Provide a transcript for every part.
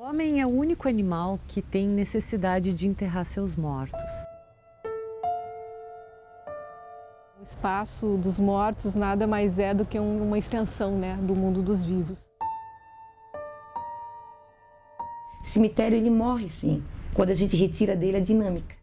O homem é o único animal que tem necessidade de enterrar seus mortos. O espaço dos mortos nada mais é do que uma extensão, né, do mundo dos vivos. Cemitério, ele morre sim, quando a gente retira dele a dinâmica.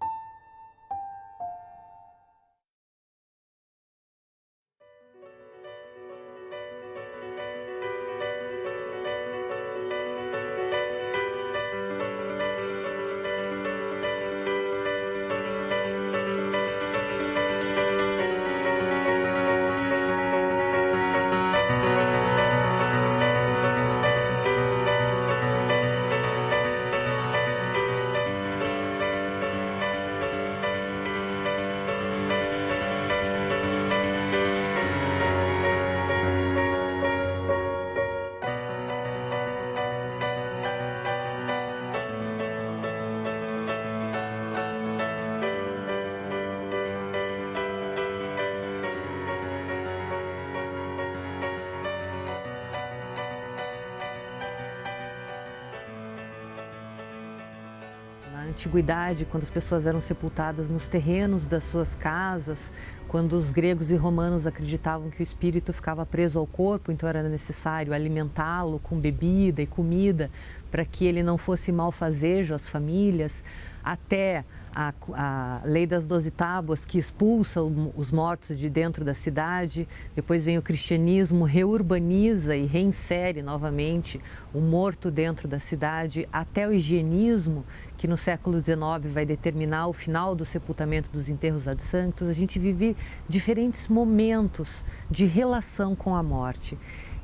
Na antiguidade, quando as pessoas eram sepultadas nos terrenos das suas casas, quando os gregos e romanos acreditavam que o espírito ficava preso ao corpo, então era necessário alimentá-lo com bebida e comida para que ele não fosse malfazejo às famílias, até a lei das 12 tábuas que expulsa os mortos de dentro da cidade. Depois vem o cristianismo, reurbaniza e reinsere novamente o morto dentro da cidade, até o higienismo, que no século XIX vai determinar o final do sepultamento dos enterros ad sanctos. A gente vive diferentes momentos de relação com a morte.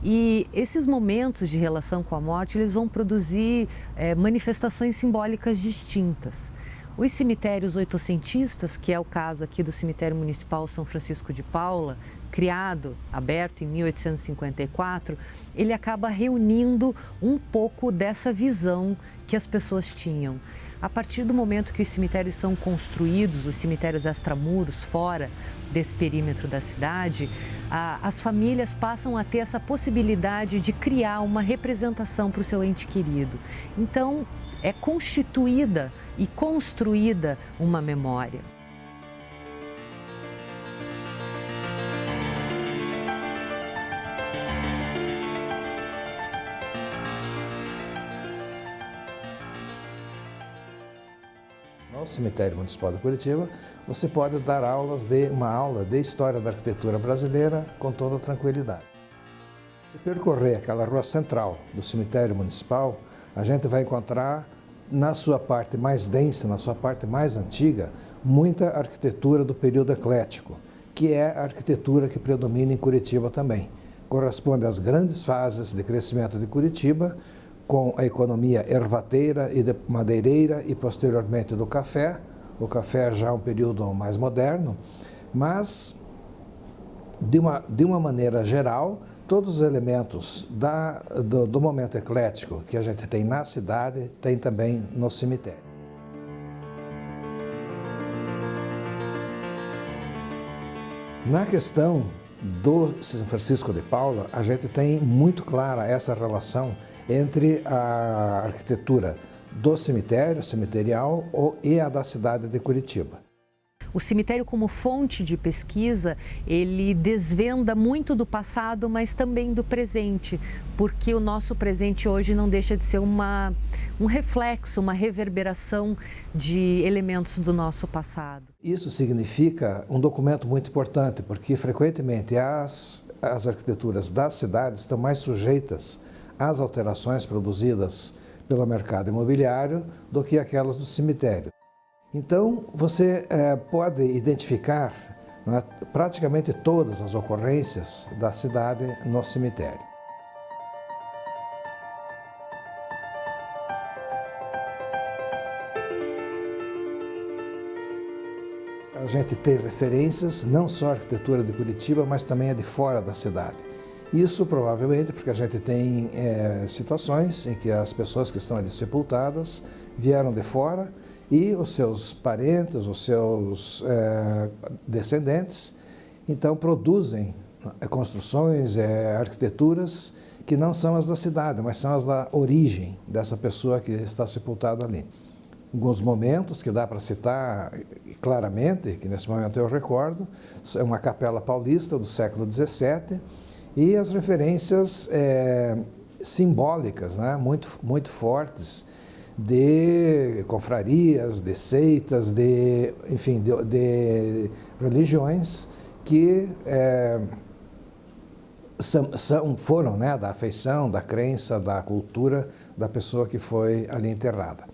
E esses momentos de relação com a morte, eles vão produzir manifestações simbólicas distintas. Os cemitérios oitocentistas, que é o caso aqui do Cemitério Municipal São Francisco de Paula, criado, aberto em 1854, ele acaba reunindo um pouco dessa visão que as pessoas tinham. A partir do momento que os cemitérios são construídos, os cemitérios extramuros, fora desse perímetro da cidade, as famílias passam a ter essa possibilidade de criar uma representação para o seu ente querido. Então, é constituída e construída uma memória. No Cemitério Municipal de Curitiba, você pode dar uma aula de História da Arquitetura Brasileira com toda tranquilidade. Se percorrer aquela rua central do Cemitério Municipal, a gente vai encontrar, na sua parte mais densa, na sua parte mais antiga, muita arquitetura do período eclético, que é a arquitetura que predomina em Curitiba também. Corresponde às grandes fases de crescimento de Curitiba, com a economia ervateira e madeireira e posteriormente do café. O café já é um período mais moderno, mas de uma maneira geral, todos os elementos do momento eclético que a gente tem na cidade, tem também no cemitério. Na questão do São Francisco de Paula, a gente tem muito clara essa relação entre a arquitetura do cemitério, cemiterial, e a da cidade de Curitiba. O cemitério, como fonte de pesquisa, ele desvenda muito do passado, mas também do presente, porque o nosso presente hoje não deixa de ser um reflexo, uma reverberação de elementos do nosso passado. Isso significa um documento muito importante, porque frequentemente as arquiteturas das cidades estão mais sujeitas às alterações produzidas pelo mercado imobiliário do que aquelas do cemitério. Então, você pode identificar, né, praticamente todas as ocorrências da cidade no cemitério. A gente tem referências, não só a arquitetura de Curitiba, mas também a de fora da cidade. Isso provavelmente porque a gente tem situações em que as pessoas que estão ali sepultadas vieram de fora e os seus parentes, os seus descendentes, então produzem construções, arquiteturas que não são as da cidade, mas são as da origem dessa pessoa que está sepultada ali. Alguns momentos que dá para citar claramente, que nesse momento eu recordo, é uma capela paulista do século XVII e as referências simbólicas, né, muito fortes, de confrarias, de seitas, enfim, de religiões que foram, né, da afeição, da crença, da cultura da pessoa que foi ali enterrada.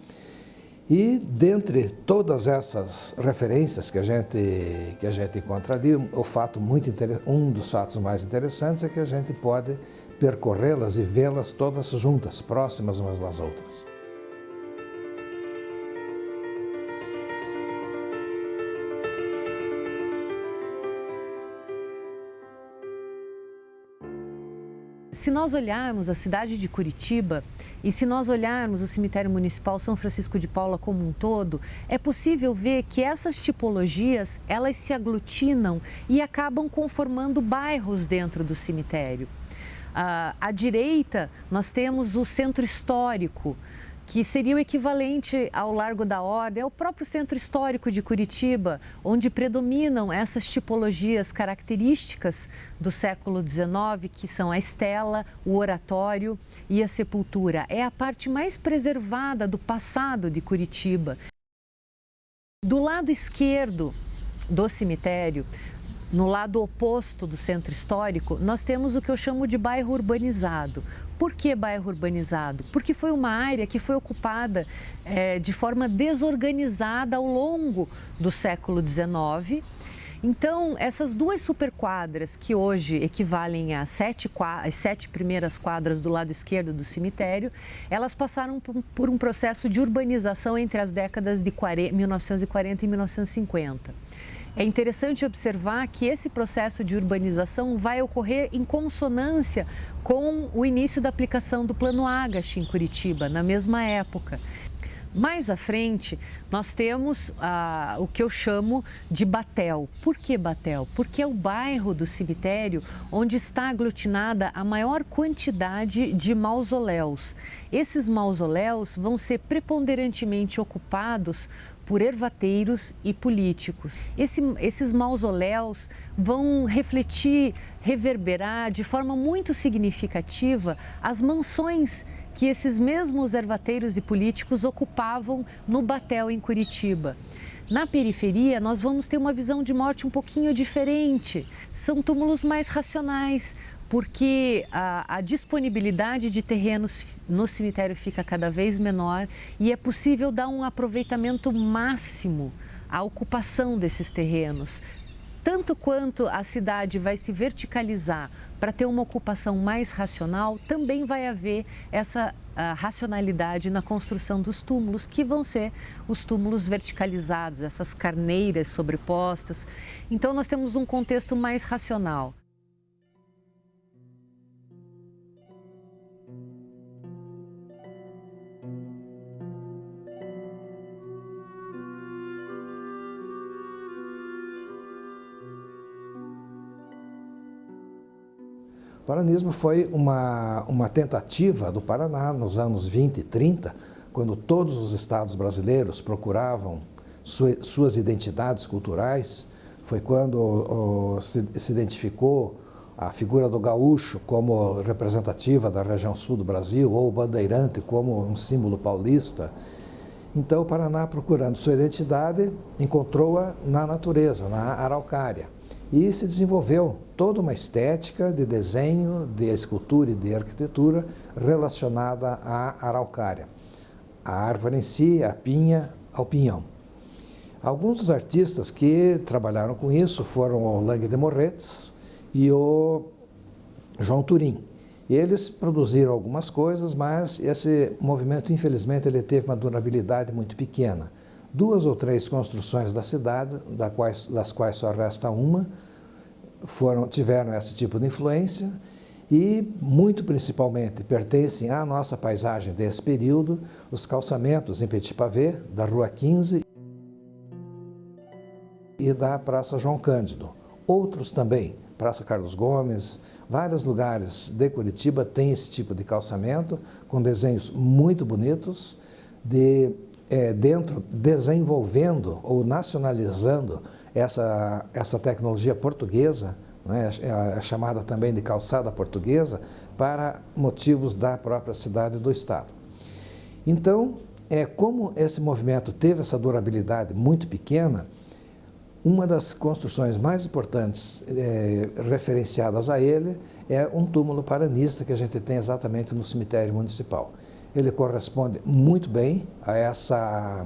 E dentre todas essas referências que a gente encontra ali, um dos fatos mais interessantes é que a gente pode percorrê-las e vê-las todas juntas, próximas umas das outras. Se nós olharmos a cidade de Curitiba e se nós olharmos o cemitério municipal São Francisco de Paula como um todo, é possível ver que essas tipologias, elas se aglutinam e acabam conformando bairros dentro do cemitério. À direita, nós temos o centro histórico, que seria o equivalente ao Largo da Ordem, é o próprio centro histórico de Curitiba, onde predominam essas tipologias características do século XIX, que são a estela, o oratório e a sepultura. É a parte mais preservada do passado de Curitiba. Do lado esquerdo do cemitério, no lado oposto do centro histórico, nós temos o que eu chamo de bairro urbanizado. Por que bairro urbanizado? Porque foi uma área que foi ocupada de forma desorganizada ao longo do século XIX. Então, essas duas superquadras, que hoje equivalem às sete primeiras quadras do lado esquerdo do cemitério, elas passaram por um processo de urbanização entre as décadas de 1940 e 1950. É interessante observar que esse processo de urbanização vai ocorrer em consonância com o início da aplicação do Plano Agache em Curitiba, na mesma época. Mais à frente, nós temos o que eu chamo de Batel. Por que Batel? Porque é o bairro do cemitério onde está aglutinada a maior quantidade de mausoléus. Esses mausoléus vão ser preponderantemente ocupados por ervateiros e políticos. Esses mausoléus vão refletir, reverberar de forma muito significativa as mansões que esses mesmos ervateiros e políticos ocupavam no Batel, em Curitiba. Na periferia, nós vamos ter uma visão de morte um pouquinho diferente. São túmulos mais racionais, porque a disponibilidade de terrenos no cemitério fica cada vez menor e é possível dar um aproveitamento máximo à ocupação desses terrenos. Tanto quanto a cidade vai se verticalizar para ter uma ocupação mais racional, também vai haver essa racionalidade na construção dos túmulos, que vão ser os túmulos verticalizados, essas carneiras sobrepostas. Então, nós temos um contexto mais racional. O paranismo foi uma tentativa do Paraná nos anos 20 e 30, quando todos os estados brasileiros procuravam suas identidades culturais. Foi quando se identificou a figura do gaúcho como representativa da região sul do Brasil, ou o bandeirante como um símbolo paulista. Então o Paraná, procurando sua identidade, encontrou-a na natureza, na araucária. E se desenvolveu toda uma estética de desenho, de escultura e de arquitetura relacionada à araucária. A árvore em si, a pinha, ao pinhão. Alguns dos artistas que trabalharam com isso foram o Langue de Morretes e o João Turim. Eles produziram algumas coisas, mas esse movimento, infelizmente, ele teve uma durabilidade muito pequena. 2 ou 3 construções da cidade, das quais só resta uma, tiveram esse tipo de influência e, muito principalmente, pertencem à nossa paisagem desse período, os calçamentos em Petit Pavé, da Rua 15 e da Praça João Cândido. Outros também, Praça Carlos Gomes, vários lugares de Curitiba têm esse tipo de calçamento, com desenhos muito bonitos, dentro desenvolvendo ou nacionalizando essa tecnologia portuguesa, né, é chamada também de calçada portuguesa, para motivos da própria cidade e do estado. Então, como esse movimento teve essa durabilidade muito pequena, uma das construções mais importantes referenciadas a ele é um túmulo paranista que a gente tem exatamente no cemitério municipal. Ele corresponde muito bem a essa,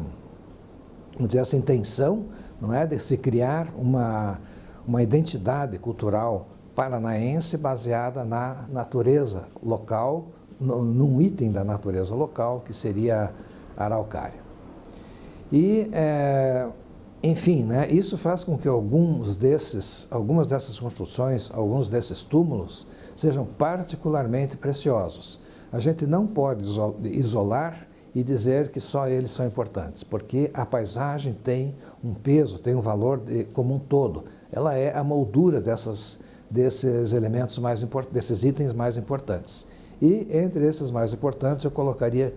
vamos dizer, essa intenção, não é, de se criar uma identidade cultural paranaense baseada na natureza local, num item da natureza local, que seria a araucária. E, enfim, né, isso faz com que algumas dessas construções, alguns desses túmulos, sejam particularmente preciosos. A gente não pode isolar e dizer que só eles são importantes, porque a paisagem tem um peso, tem um valor como um todo. Ela é a moldura desses elementos mais importantes, desses itens mais importantes. E entre esses mais importantes eu colocaria,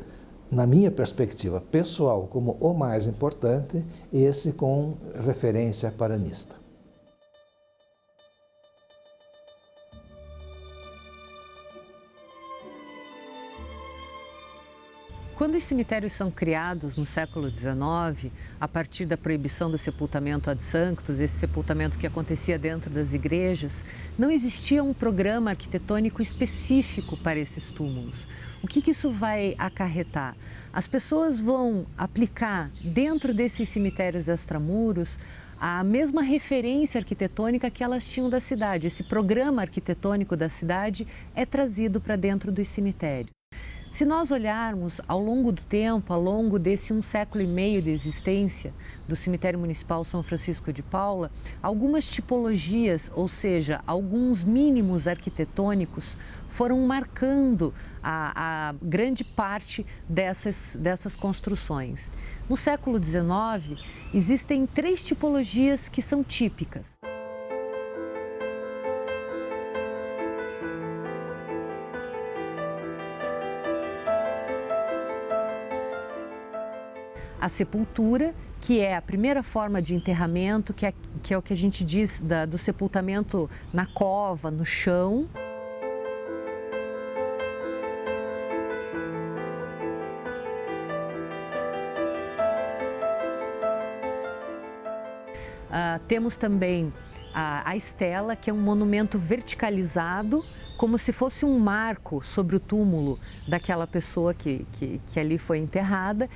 na minha perspectiva pessoal, como o mais importante, esse com referência paranista. Quando os cemitérios são criados no século XIX, a partir da proibição do sepultamento ad sanctus, esse sepultamento que acontecia dentro das igrejas, não existia um programa arquitetônico específico para esses túmulos. O que isso vai acarretar? As pessoas vão aplicar dentro desses cemitérios extramuros a mesma referência arquitetônica que elas tinham da cidade. Esse programa arquitetônico da cidade é trazido para dentro dos cemitérios. Se nós olharmos ao longo do tempo, ao longo desse 1,5 século de existência do Cemitério Municipal São Francisco de Paula, algumas tipologias, ou seja, alguns mínimos arquitetônicos, foram marcando a grande parte dessas construções. No século XIX, existem 3 tipologias que são típicas. A sepultura, que é a primeira forma de enterramento, que é o que a gente diz do sepultamento na cova, no chão. Temos também a estela, que é um monumento verticalizado, como se fosse um marco sobre o túmulo daquela pessoa que ali foi enterrada.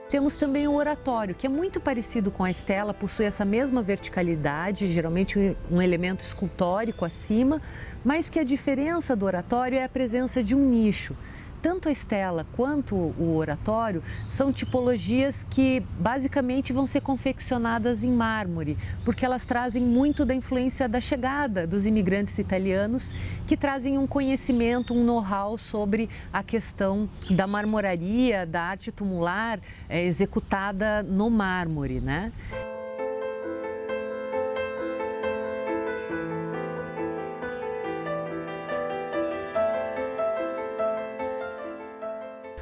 Temos também o oratório, que é muito parecido com a estela, possui essa mesma verticalidade, geralmente um elemento escultórico acima, mas que a diferença do oratório é a presença de um nicho. Tanto a estela quanto o oratório são tipologias que basicamente vão ser confeccionadas em mármore, porque elas trazem muito da influência da chegada dos imigrantes italianos, que trazem um conhecimento, um know-how sobre a questão da marmoraria, da arte tumular executada no mármore, né?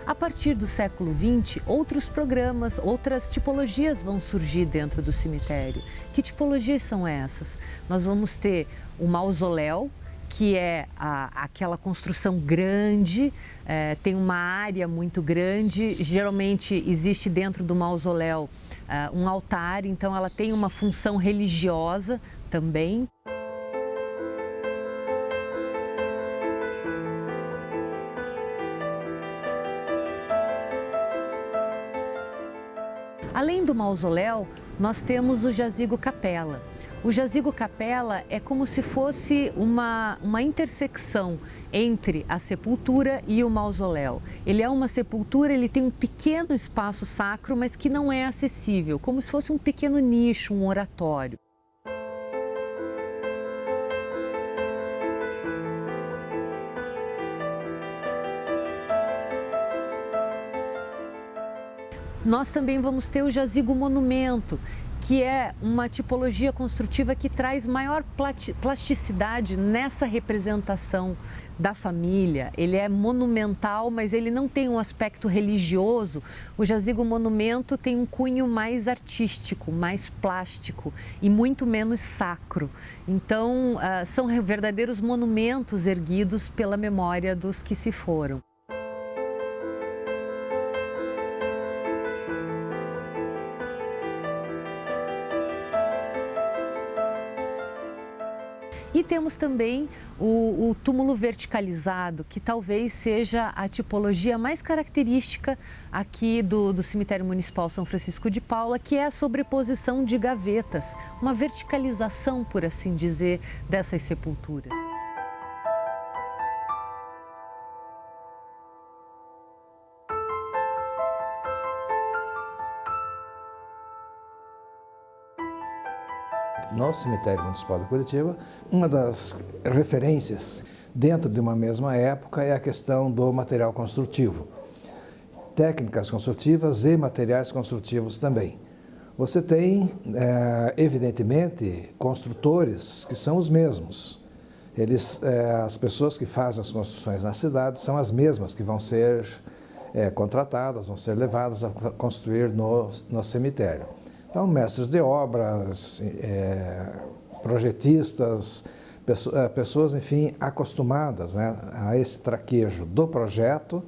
A partir do século XX, outros programas, outras tipologias vão surgir dentro do cemitério. Que tipologias são essas? Nós vamos ter o mausoléu, que é aquela construção grande, tem uma área muito grande, geralmente existe dentro do mausoléu um altar, então ela tem uma função religiosa também. Além do mausoléu, nós temos o jazigo-capela. O jazigo-capela é como se fosse uma intersecção entre a sepultura e o mausoléu. Ele é uma sepultura, ele tem um pequeno espaço sacro, mas que não é acessível, como se fosse um pequeno nicho, um oratório. Nós também vamos ter o jazigo monumento, que é uma tipologia construtiva que traz maior plasticidade nessa representação da família. Ele é monumental, mas ele não tem um aspecto religioso. O jazigo monumento tem um cunho mais artístico, mais plástico e muito menos sacro. Então, são verdadeiros monumentos erguidos pela memória dos que se foram. E temos também o túmulo verticalizado, que talvez seja a tipologia mais característica aqui do Cemitério Municipal São Francisco de Paula, que é a sobreposição de gavetas, uma verticalização, por assim dizer, dessas sepulturas. No Cemitério Municipal de Curitiba, uma das referências dentro de uma mesma época é a questão do material construtivo. Técnicas construtivas e materiais construtivos também. Você tem, evidentemente, construtores que são os mesmos. As pessoas que fazem as construções na cidade são as mesmas que vão ser contratadas, vão ser levadas a construir no cemitério. Então, mestres de obras, projetistas, pessoas, enfim, acostumadas, né, a esse traquejo do projeto,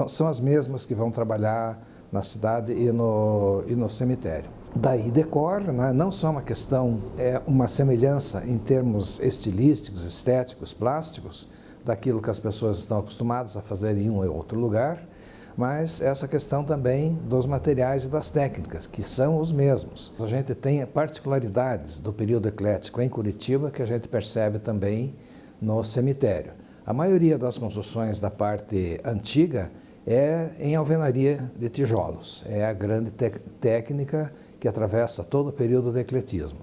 são as mesmas que vão trabalhar na cidade e no cemitério. Daí decorre, né, não só uma questão, uma semelhança em termos estilísticos, estéticos, plásticos, daquilo que as pessoas estão acostumadas a fazer em um ou outro lugar, mas essa questão também dos materiais e das técnicas, que são os mesmos. A gente tem particularidades do período eclético em Curitiba que a gente percebe também no cemitério. A maioria das construções da parte antiga é em alvenaria de tijolos. É a grande técnica que atravessa todo o período do ecletismo.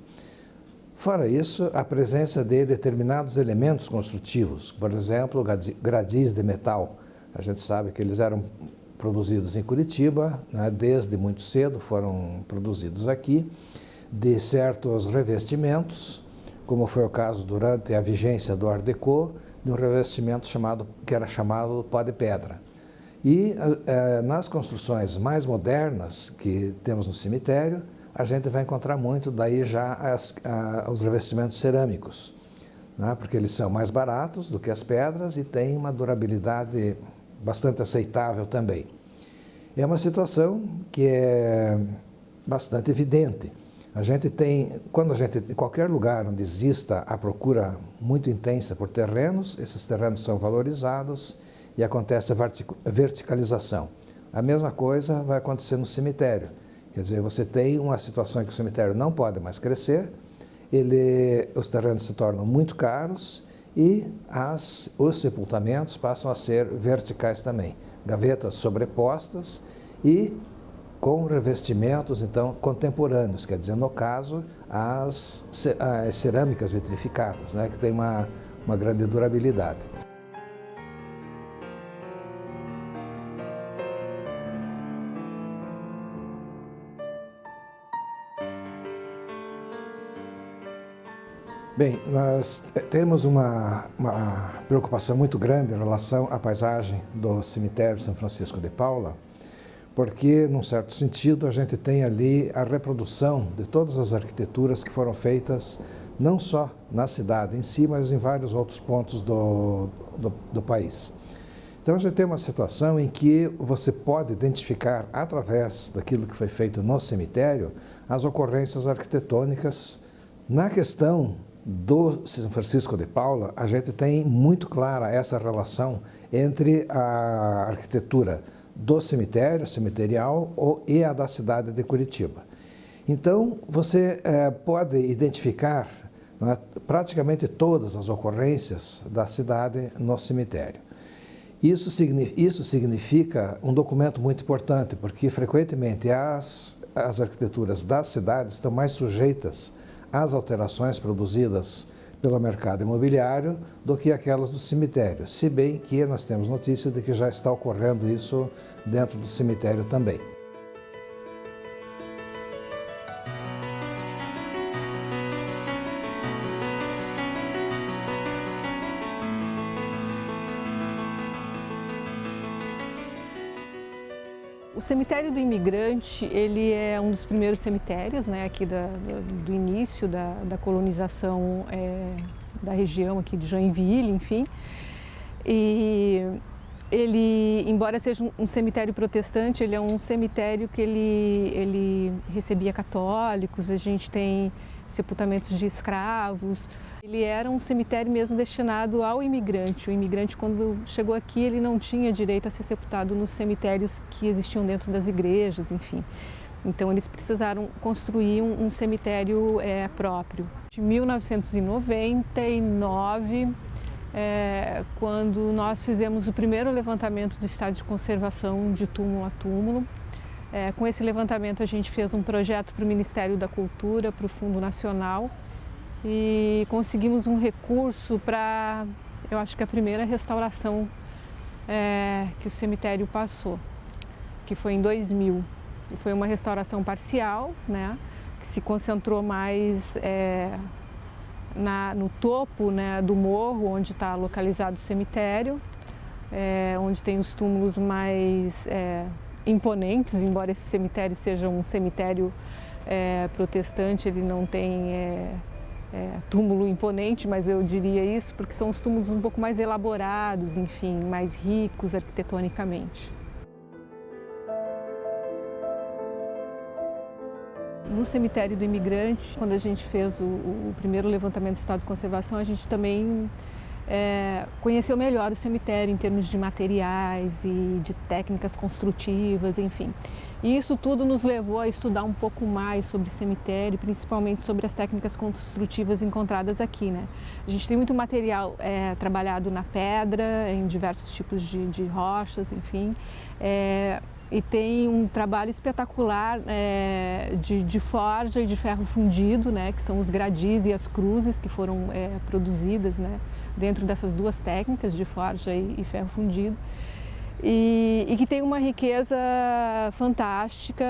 Fora isso, a presença de determinados elementos construtivos, por exemplo, gradis de metal. A gente sabe que eles eram produzidos em Curitiba, né, desde muito cedo foram produzidos aqui, de certos revestimentos, como foi o caso durante a vigência do Art Deco, de um revestimento que era chamado pó de pedra. E nas construções mais modernas que temos no cemitério, a gente vai encontrar muito daí já os revestimentos cerâmicos, né, porque eles são mais baratos do que as pedras e têm uma durabilidade bastante aceitável também. É uma situação que é bastante evidente. A gente tem, em qualquer lugar onde exista a procura muito intensa por terrenos, esses terrenos são valorizados e acontece a verticalização. A mesma coisa vai acontecer no cemitério. Quer dizer, você tem uma situação em que o cemitério não pode mais crescer, os terrenos se tornam muito caros e os sepultamentos passam a ser verticais também. Gavetas sobrepostas e com revestimentos, então, contemporâneos, quer dizer, no caso, as cerâmicas vitrificadas, né, que tem uma grande durabilidade. Bem, nós temos uma preocupação muito grande em relação à paisagem do cemitério São Francisco de Paula, porque, num certo sentido, a gente tem ali a reprodução de todas as arquiteturas que foram feitas, não só na cidade em si, mas em vários outros pontos do país. Então, a gente tem uma situação em que você pode identificar, através daquilo que foi feito no cemitério, as ocorrências arquitetônicas. Na questão do São Francisco de Paula, a gente tem muito clara essa relação entre a arquitetura do cemitério, cemiterial, e a da cidade de Curitiba. Então, você pode identificar, né, praticamente todas as ocorrências da cidade no cemitério. Isso significa um documento muito importante, porque frequentemente as arquiteturas das cidades estão mais sujeitas às alterações produzidas pelo mercado imobiliário do que aquelas do cemitério, se bem que nós temos notícia de que já está ocorrendo isso dentro do cemitério também. O cemitério do Imigrante, ele é um dos primeiros cemitérios, né, aqui do início da colonização da região aqui de Joinville, enfim. E ele, embora seja um cemitério protestante, ele é um cemitério que ele recebia católicos, a gente tem sepultamentos de escravos. Ele era um cemitério mesmo destinado ao imigrante. O imigrante, quando chegou aqui, ele não tinha direito a ser sepultado nos cemitérios que existiam dentro das igrejas, enfim. Então eles precisaram construir um cemitério próprio. Em 1999, quando nós fizemos o primeiro levantamento do estado de conservação de túmulo a túmulo. Com esse levantamento a gente fez um projeto para o Ministério da Cultura, para o Fundo Nacional, e conseguimos um recurso para, eu acho que a primeira restauração que o cemitério passou, que foi em 2000. E foi uma restauração parcial, né, que se concentrou mais no topo, né, do morro, onde está localizado o cemitério, onde tem os túmulos mais imponentes, embora esse cemitério seja um cemitério protestante, ele não tem túmulo imponente, mas eu diria isso porque são os túmulos um pouco mais elaborados, enfim, mais ricos arquitetonicamente. No cemitério do Imigrante, quando a gente fez o primeiro levantamento do estado de conservação, a gente também conheceu melhor o cemitério em termos de materiais e de técnicas construtivas, enfim. E isso tudo nos levou a estudar um pouco mais sobre cemitério, principalmente sobre as técnicas construtivas encontradas aqui, né? A gente tem muito material trabalhado na pedra, em diversos tipos de rochas, enfim. E tem um trabalho espetacular de forja e de ferro fundido, né, que são os gradis e as cruzes que foram produzidas, né, dentro dessas duas técnicas de forja e ferro fundido, e que tem uma riqueza fantástica,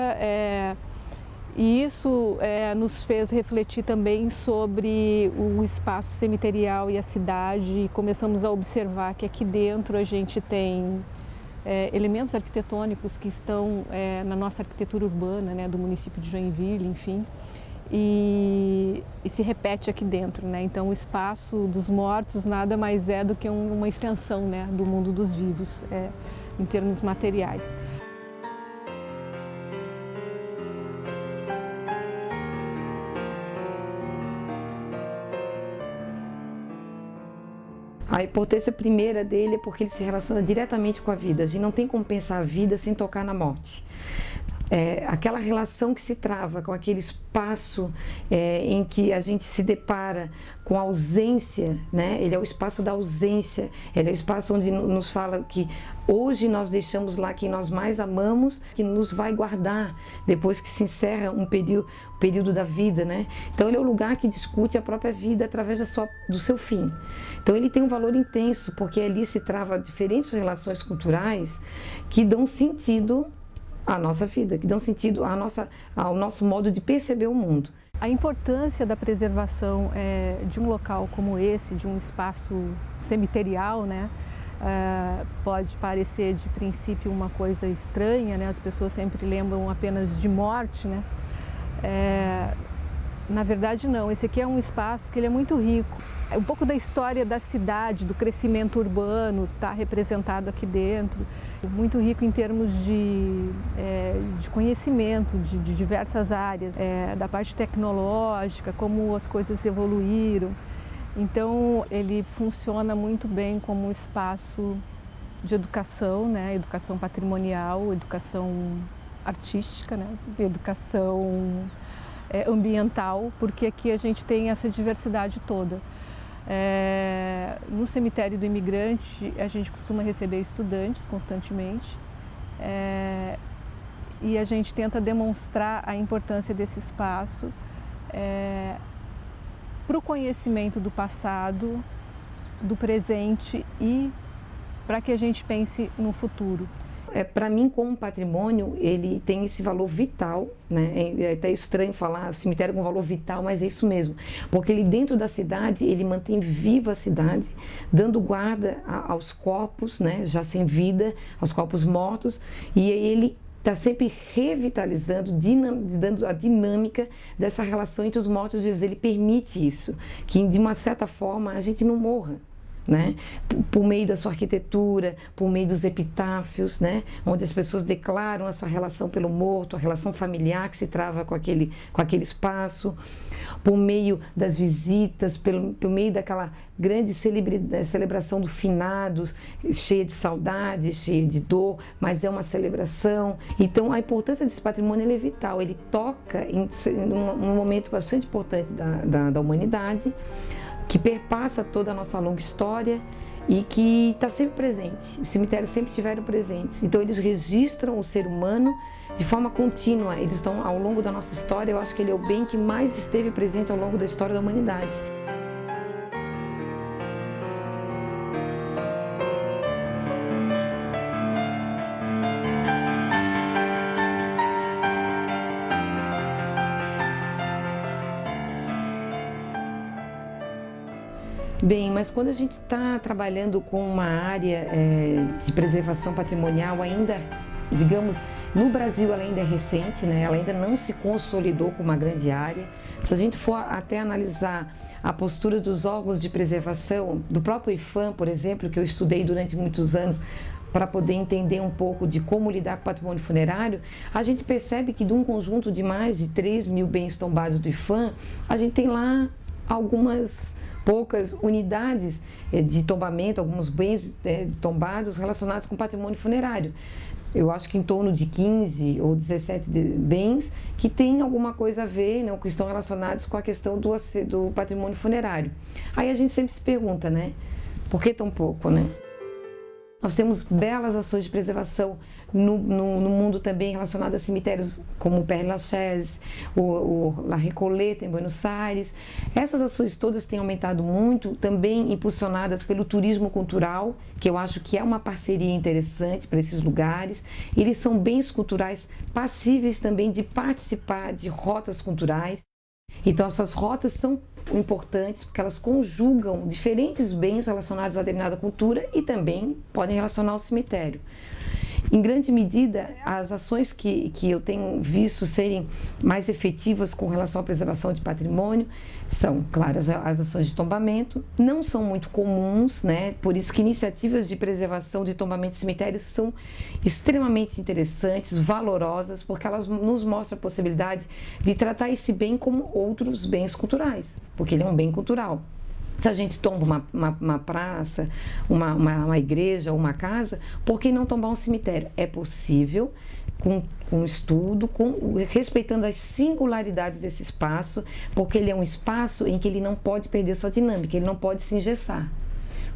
e isso nos fez refletir também sobre o espaço cemiterial e a cidade, e começamos a observar que aqui dentro a gente tem elementos arquitetônicos que estão na nossa arquitetura urbana, né, do município de Joinville, enfim, e se repete aqui dentro, né? Então o espaço dos mortos nada mais é do que uma extensão, né, do mundo dos vivos, em termos materiais. A importância primeira dele é porque ele se relaciona diretamente com a vida. A gente não tem como pensar a vida sem tocar na morte. Aquela relação que se trava com aquele espaço em que a gente se depara com a ausência, né? Ele é o espaço da ausência, ele é o espaço onde nos fala que hoje nós deixamos lá quem nós mais amamos, que nos vai guardar depois que se encerra um período da vida, né? Então ele é o lugar que discute a própria vida através do seu fim. Então ele tem um valor intenso, porque ali se trava diferentes relações culturais que dão sentido à nossa vida, que dão sentido ao nosso modo de perceber o mundo. A importância da preservação de um local como esse, de um espaço cemiterial, né, pode parecer de princípio uma coisa estranha, né? As pessoas sempre lembram apenas de morte, né? Na verdade não, esse aqui é um espaço que ele é muito rico. Um pouco da história da cidade, do crescimento urbano está representado aqui dentro. Muito rico em termos de conhecimento de diversas áreas, da parte tecnológica, como as coisas evoluíram. Então ele funciona muito bem como um espaço de educação, né? Educação patrimonial, educação artística, né? Educação ambiental, porque aqui a gente tem essa diversidade toda. No cemitério do Imigrante a gente costuma receber estudantes constantemente e a gente tenta demonstrar a importância desse espaço para o conhecimento do passado, do presente e para que a gente pense no futuro. Para mim, como patrimônio, ele tem esse valor vital, né? É até estranho falar cemitério com valor vital, mas é isso mesmo. Porque ele dentro da cidade, ele mantém viva a cidade, dando guarda aos corpos, né? Já sem vida, aos corpos mortos, e ele está sempre revitalizando, dando a dinâmica dessa relação entre os mortos e os vivos. Ele permite isso, que de uma certa forma a gente não morra, né? Por meio da sua arquitetura, por meio dos epitáfios, né? Onde as pessoas declaram a sua relação pelo morto, a relação familiar que se trava com aquele espaço, por meio das visitas, por meio daquela grande celebração do finados, cheia de saudade, cheia de dor, mas é uma celebração. Então a importância desse patrimônio é vital, ele toca em um momento bastante importante da humanidade, que perpassa toda a nossa longa história e que está sempre presente. Os cemitérios sempre estiveram presentes. Então eles registram o ser humano de forma contínua. Eles estão ao longo da nossa história. Eu acho que ele é o bem que mais esteve presente ao longo da história da humanidade. Bem, mas quando a gente está trabalhando com uma área de preservação patrimonial ainda, digamos, no Brasil ela ainda é recente, né? Ela ainda não se consolidou como uma grande área. Se a gente for até analisar a postura dos órgãos de preservação, do próprio IPHAN, por exemplo, que eu estudei durante muitos anos, para poder entender um pouco de como lidar com o patrimônio funerário, a gente percebe que de um conjunto de mais de 3.000 bens tombados do IPHAN, a gente tem lá algumas poucas unidades de tombamento, alguns bens tombados relacionados com patrimônio funerário. Eu acho que em torno de 15 ou 17 bens que têm alguma coisa a ver, né, que estão relacionados com a questão do patrimônio funerário. Aí a gente sempre se pergunta, né, por que tão pouco, né? Nós temos belas ações de preservação no mundo também relacionadas a cemitérios como o Père Lachaise, o La Recoleta em Buenos Aires. Essas ações todas têm aumentado muito, também impulsionadas pelo turismo cultural, que eu acho que é uma parceria interessante para esses lugares. Eles são bens culturais passíveis também de participar de rotas culturais. Então essas rotas são importantes porque elas conjugam diferentes bens relacionados a determinada cultura e também podem relacionar ao cemitério. Em grande medida, as ações que eu tenho visto serem mais efetivas com relação à preservação de patrimônio são, claro, as ações de tombamento, não são muito comuns, né? Por isso que iniciativas de preservação de tombamento de cemitérios são extremamente interessantes, valorosas, porque elas nos mostram a possibilidade de tratar esse bem como outros bens culturais, porque ele é um bem cultural. Se a gente tomba uma praça, uma igreja ou uma casa, por que não tombar um cemitério? É possível, com estudo, respeitando as singularidades desse espaço, porque ele é um espaço em que ele não pode perder sua dinâmica, ele não pode se engessar.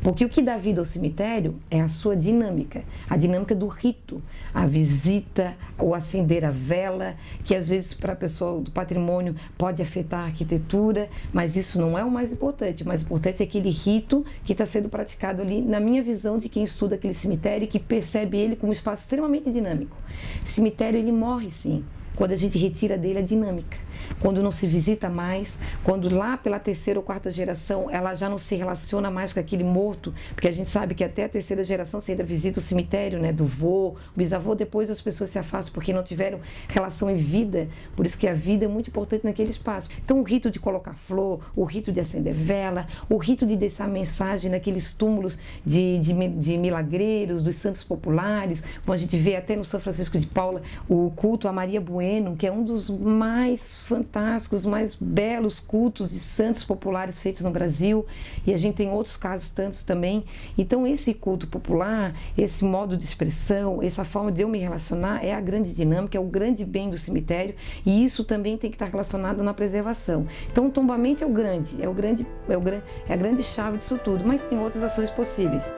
Porque o que dá vida ao cemitério é a sua dinâmica, a dinâmica do rito, a visita, o acender a vela, que às vezes para a pessoa do patrimônio pode afetar a arquitetura, mas isso não é o mais importante. O mais importante é aquele rito que está sendo praticado ali, na minha visão de quem estuda aquele cemitério e que percebe ele como um espaço extremamente dinâmico. Cemitério, ele morre sim, quando a gente retira dele a dinâmica, quando não se visita mais, quando lá pela terceira ou quarta geração ela já não se relaciona mais com aquele morto, porque a gente sabe que até a terceira geração você ainda visita o cemitério, né, do vô, bisavô, depois as pessoas se afastam porque não tiveram relação em vida, por isso que a vida é muito importante naquele espaço. Então o rito de colocar flor, o rito de acender vela, o rito de deixar mensagem naqueles túmulos de milagreiros, dos santos populares, como a gente vê até no São Francisco de Paula, o culto a Maria Bueno, que é um dos mais fantásticos, mais belos cultos de santos populares feitos no Brasil, e a gente tem outros casos tantos também. Então esse culto popular, esse modo de expressão, essa forma de eu me relacionar é a grande dinâmica, é o grande bem do cemitério, e isso também tem que estar relacionado na preservação. Então o tombamento é a grande chave disso tudo, mas tem outras ações possíveis.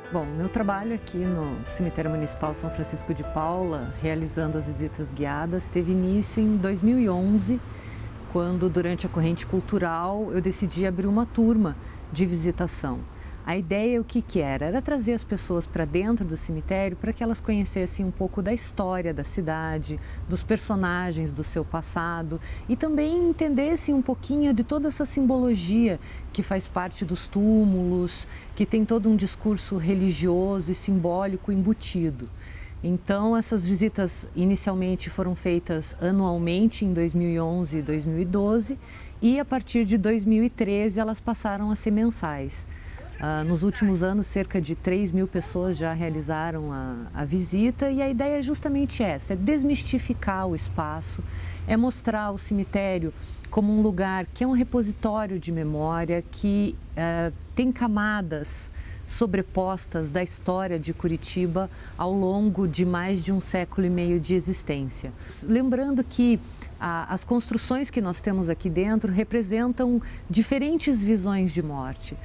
Bom, meu trabalho aqui no Cemitério Municipal São Francisco de Paula, realizando as visitas guiadas, teve início em 2011, quando, durante a corrente cultural, eu decidi abrir uma turma de visitação. A ideia, o que era? Era trazer as pessoas para dentro do cemitério para que elas conhecessem um pouco da história da cidade, dos personagens do seu passado e também entendessem um pouquinho de toda essa simbologia que faz parte dos túmulos, que tem todo um discurso religioso e simbólico embutido. Então, essas visitas inicialmente foram feitas anualmente em 2011 e 2012 e a partir de 2013 elas passaram a ser mensais. Nos últimos anos, cerca de 3.000 pessoas já realizaram a visita e a ideia é justamente essa, é desmistificar o espaço, é mostrar o cemitério como um lugar que é um repositório de memória, que tem camadas sobrepostas da história de Curitiba ao longo de mais de 1,5 séculos de existência. Lembrando que as construções que nós temos aqui dentro representam diferentes visões de morte.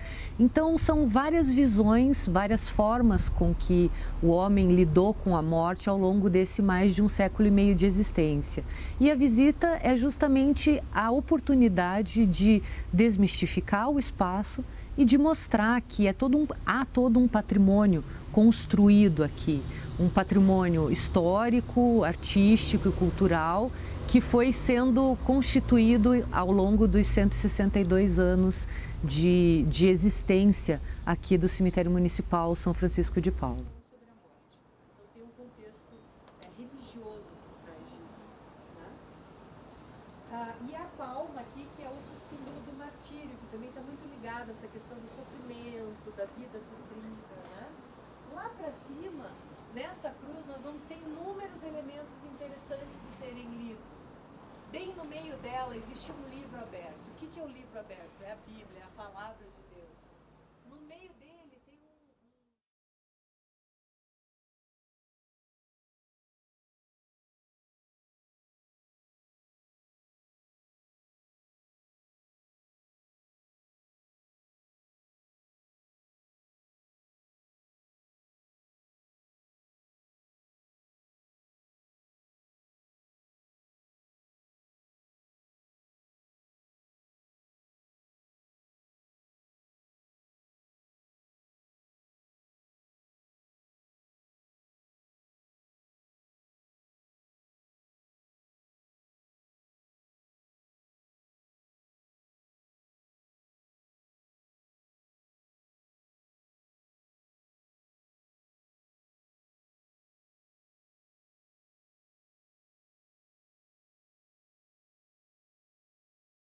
Então, são várias visões, várias formas com que o homem lidou com a morte ao longo desse mais de 1,5 séculos de existência. E a visita é justamente a oportunidade de desmistificar o espaço e de mostrar que há todo um patrimônio construído aqui, um patrimônio histórico, artístico e cultural que foi sendo constituído ao longo dos 162 anos de existência aqui do Cemitério Municipal São Francisco de Paula. Então tem um contexto religioso por trás disso, né? E a palma aqui, que é outro símbolo do martírio, que também está muito ligado a essa questão do sofrimento, da vida sofrida, né? Lá para cima, nessa cruz, nós vamos ter inúmeros elementos interessantes de serem lidos. Bem no meio dela existe um livro aberto. O que é o livro aberto? É a Bíblia, é a palavra de